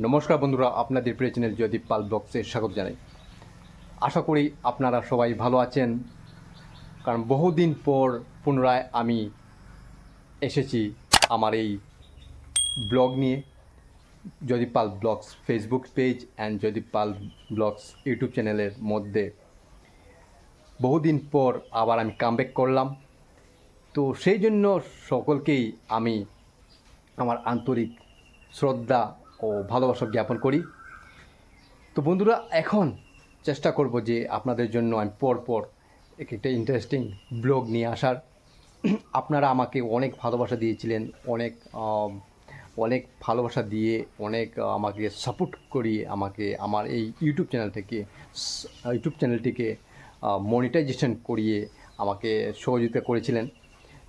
নমস্কার বন্ধুরা, আপনাদের প্রিয় চ্যানেল জয়দীপ পাল ব্লগসে স্বাগত জানাই। আশা করি আপনারা সবাই ভালো আছেন, কারণ বহুদিন পর পুনরায় আমি এসেছি আমার এই ব্লগ নিয়ে। Joydeep Pal blogs Facebook page and Joydeep Pal blogs YouTube চ্যানেলের মধ্যে বহুদিন পর আবার আমি কামব্যাক করলাম। তো সেই জন্য সকলকেই আমি আমার আন্তরিক শ্রদ্ধা ও ভালোবাসা জ্ঞাপন করি। তো বন্ধুরা, এখন চেষ্টা করব যে আপনাদের জন্য আমি পরপর একটা ইন্টারেস্টিং ব্লগ নিয়ে আসার। আপনারা আমাকে অনেক ভালোবাসা দিয়েছিলেন, অনেক ভালোবাসা দিয়ে অনেক আমাকে সাপোর্ট করিয়ে আমাকে আমার এই ইউটিউব চ্যানেলটিকে মনিটাইজেশন করিয়ে আমাকে সহযোগিতা করেছিলেন।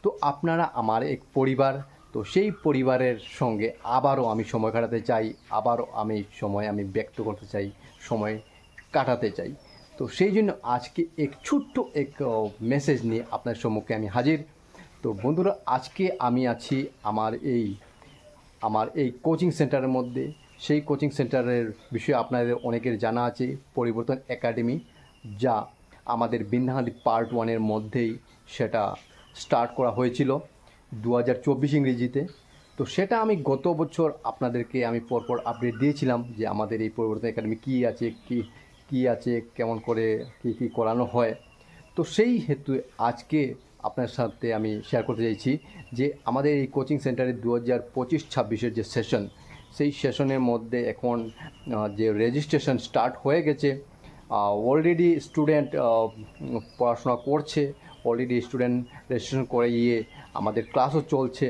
তো আপনারা আমার এক পরিবার, তো সেই পরিবারের সঙ্গে আবারও আমি সময় কাটাতে চাই, আবারও আমি ব্যক্ত করতে চাই, সময় কাটাতে চাই। তো সেই জন্য আজকে ছোট্ট এক মেসেজ নিয়ে আপনার সম্মুখে আমি হাজির। তো বন্ধুরা, আজকে আমি আছি আমার এই কোচিং সেন্টারের মধ্যে। সেই কোচিং সেন্টারের বিষয়ে আপনাদের অনেকের জানা আছে, পরিবর্তন একাডেমি, যা আমাদের বিন্ধ্যাহালি পার্ট 1-এর মধ্যেই সেটা স্টার্ট করা হয়েছিল 2024 ইংরেজিতে। তো সেটা আমি গত বছর আপনাদেরকে আমি পরপর আপডেট দিয়েছিলাম যে আমাদের এই পরিবর্তন একাডেমি কী আছে, কেমন করে কী করানো হয়। তো সেই হেতু আজকে আপনার সাথে আমি শেয়ার করতে চাইছি যে আমাদের এই কোচিং সেন্টারে 2025-26 যে সেশন, সেই সেশনের মধ্যে এখন যে রেজিস্ট্রেশন স্টার্ট হয়ে গেছে। অলরেডি স্টুডেন্ট পড়াশোনা করছে, অলরেডি স্টুডেন্ট রেজিস্ট্রেশন করে গিয়ে আমাদের ক্লাসও চলছে।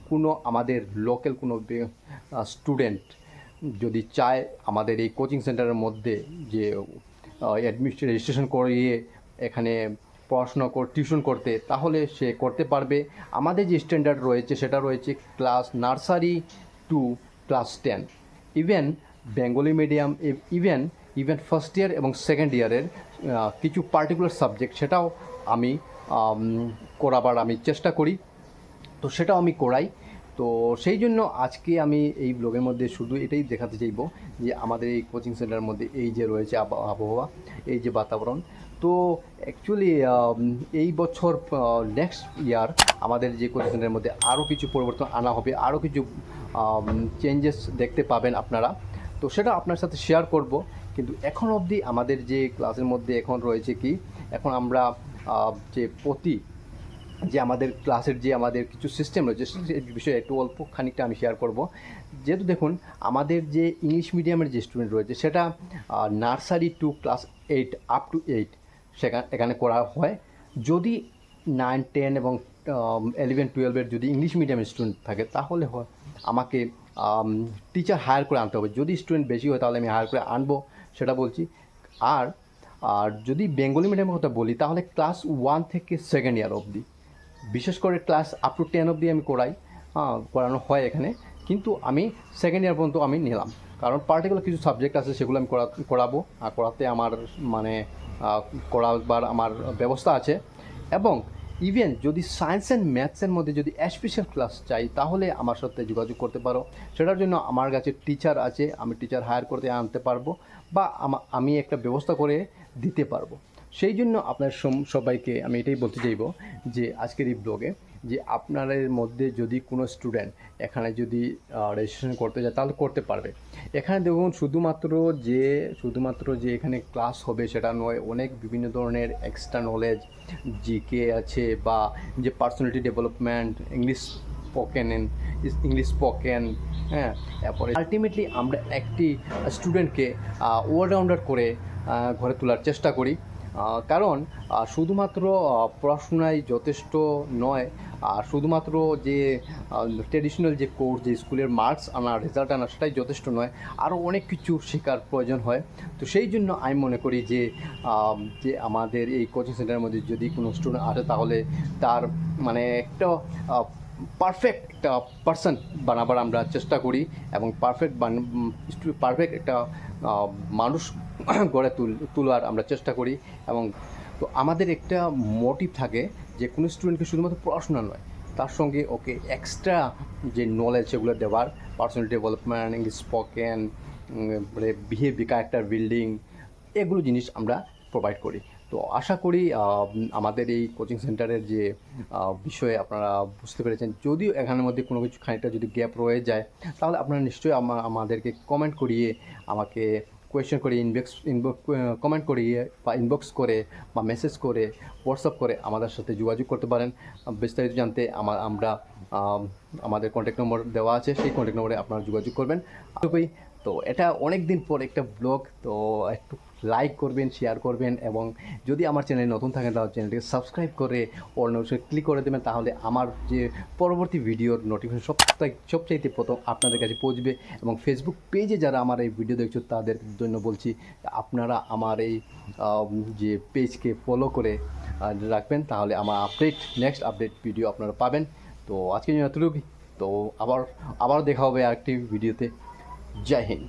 কোনো আমাদের লোকাল কোনো স্টুডেন্ট যদি চায় আমাদের এই কোচিং সেন্টারের মধ্যে যে রেজিস্ট্রেশন করিয়ে এখানে পড়াশোনা টিউশন করতে, তাহলে সে করতে পারবে। আমাদের যে স্ট্যান্ডার্ড রয়েছে সেটা রয়েছে class nursery two class 10, even Bengali medium, even first year এবং সেকেন্ড ইয়ারের কিছু পার্টিকুলার সাবজেক্ট, সেটাও আমি করাবার আমি চেষ্টা করি। তো সেটাও আমি করাই। তো সেই জন্য আজকে আমি এই ব্লগের মধ্যে শুধু এটাই দেখাতে চাইব যে আমাদের এই কোচিং সেন্টারের মধ্যে এই যে রয়েছে আবহাওয়া, এই যে বাতাবরণ। তো অ্যাকচুয়ালি এই বছর নেক্সট ইয়ার আমাদের যে কোচিং সেন্টারের মধ্যে আরও কিছু পরিবর্তন আনা হবে, আরও কিছু চেঞ্জেস দেখতে পাবেন আপনারা। তো সেটা আপনার সাথে শেয়ার করব। কিন্তু এখন অবধি আমাদের যে ক্লাসের মধ্যে এখন রয়েছে কি, এখন আমরা যে আমাদের ক্লাসের যে আমাদের কিছু সিস্টেম রয়েছে সেই বিষয়ে একটু অল্প খানিকটা আমি শেয়ার করব। যেহেতু দেখুন, আমাদের যে ইংলিশ মিডিয়ামের যে স্টুডেন্ট রয়েছে সেটা nursery two class 8 up to 8 এখানে করা হয়। যদি 9, 10 এবং 11, 12-এর যদি ইংলিশ মিডিয়ামের স্টুডেন্ট থাকে, তাহলে আমাকে টিচার হায়ার করে আনতে হবে। যদি স্টুডেন্ট বেশি হয় তাহলে আমি হায়ার করে আনবো, সেটা বলছি। আর যদি বেঙ্গলি মিডিয়ামের কথা বলি, তাহলে ক্লাস 1 থেকে সেকেন্ড ইয়ার অবধি, বিশেষ করে ক্লাস আপ টু 10 অবধি আমি করানো হয় এখানে। কিন্তু আমি সেকেন্ড ইয়ার পর্যন্ত আমি নিলাম, কারণ পার্টিকুলার কিছু সাবজেক্ট আছে সেগুলো আমি করাবো, আর করাতে আমার করাবার আমার ব্যবস্থা আছে। এবং ইভেন যদি সায়েন্স অ্যান্ড ম্যাথসের মধ্যে যদি স্পেশাল ক্লাস চাই, তাহলে আমার সাথে যোগাযোগ করতে পারো। সেটার জন্য আমার কাছে টিচার আছে, আমি টিচার হায়ার করতে আনতে পারবো, বা আমি একটা ব্যবস্থা করে দিতে পারবো। সেই জন্য আপনার সবাইকে আমি এটাই বলতে চাইব যে আজকের এই ব্লগে, যে আপনাদের মধ্যে যদি কোনো স্টুডেন্ট এখানে যদি রেজিস্ট্রেশন করতে যায় তাহলে করতে পারবে। এখানে দেখুন, শুধুমাত্র যে এখানে ক্লাস হবে সেটা নয়, অনেক বিভিন্ন ধরনের এক্সট্রা নলেজ, জিকে আছে, বা যে পার্সোনালিটি ডেভেলপমেন্ট, ইংলিশ স্পোকেন, হ্যাঁ। তারপরে আলটিমেটলি আমরা একটি স্টুডেন্টকে অলরাউন্ডার করে ঘরে তোলার চেষ্টা করি। কারণ শুধুমাত্র পড়াশোনায় যথেষ্ট নয়, আর শুধুমাত্র যে ট্র্যাডিশনাল যে কোর্স, যে স্কুলের মার্কস আনা, রেজাল্ট আনা, সেটাই যথেষ্ট নয়, আরও অনেক কিছু শেখার প্রয়োজন হয়। তো সেই জন্য আমি মনে করি যে আমাদের এই কোচিং সেন্টারের মধ্যে যদি কোনো স্টুডেন্ট আসে, তাহলে তার একটা পারফেক্ট একটা পার্সন বানাবার আমরা চেষ্টা করি, এবং পারফেক্ট একটা মানুষ গড়ে তোলার আমরা চেষ্টা করি। এবং তো আমাদের একটা মোটিভ থাকে যে কোনো স্টুডেন্টকে শুধুমাত্র পড়াশোনা নয়, তার সঙ্গে ওকে এক্সট্রা যে নলেজ সেগুলো দেওয়ার, পার্সোনাল ডেভেলপমেন্ট, ইংলিশ স্পোকেন, মানে বিহেভিয়ার, ক্যারেক্টার বিল্ডিং, এগুলো জিনিস আমরা প্রোভাইড করি। তো আশা করি আমাদের এই কোচিং সেন্টারের যে বিষয়ে আপনারা বুঝতে পেরেছেন। যদিও এখানের মধ্যে কোনো কিছু খানিকটা যদি গ্যাপ রয়ে যায়, তাহলে আপনারা নিশ্চয়ই আমাদেরকে কমেন্ট করিয়ে, আমাকে কোয়েশ্চেন করে ইনবক্স কমেন্ট করিয়ে বা ইনবক্স করে বা মেসেজ করে, হোয়াটসঅ্যাপ করে আমাদের সাথে যোগাযোগ করতে পারেন। বিস্তারিত জানতে আমরা আমাদের কন্ট্যাক্ট নম্বর দেওয়া আছে, সেই কন্ট্যাক্ট নম্বরে আপনারা যোগাযোগ করবেন। তো এটা অনেক দিন পর একটা ব্লগ, তো একটু লাইক করবেন, শেয়ার করবেন, এবং যদি আমার চ্যানেলে নতুন থাকেন তাহলে চ্যানেলটিকে সাবস্ক্রাইব করে অল নোটিফিকেশন ক্লিক করে দেবেন। তাহলে আমার যে পরবর্তী ভিডিওর নোটিফিকেশন সবচাইতে প্রথম আপনাদের কাছে পৌঁছবে। এবং ফেসবুক পেজে যারা আমার এই ভিডিও দেখছো তাদের জন্য বলছি, আপনারা আমার এই যে পেজকে ফলো করে রাখবেন, তাহলে আমার নেক্সট আপডেট ভিডিও আপনারা পাবেন। তো আজকের জন্য এতটুকুই। তো আবার দেখা হবে আরেকটি ভিডিওতে। জয় হিন্দ।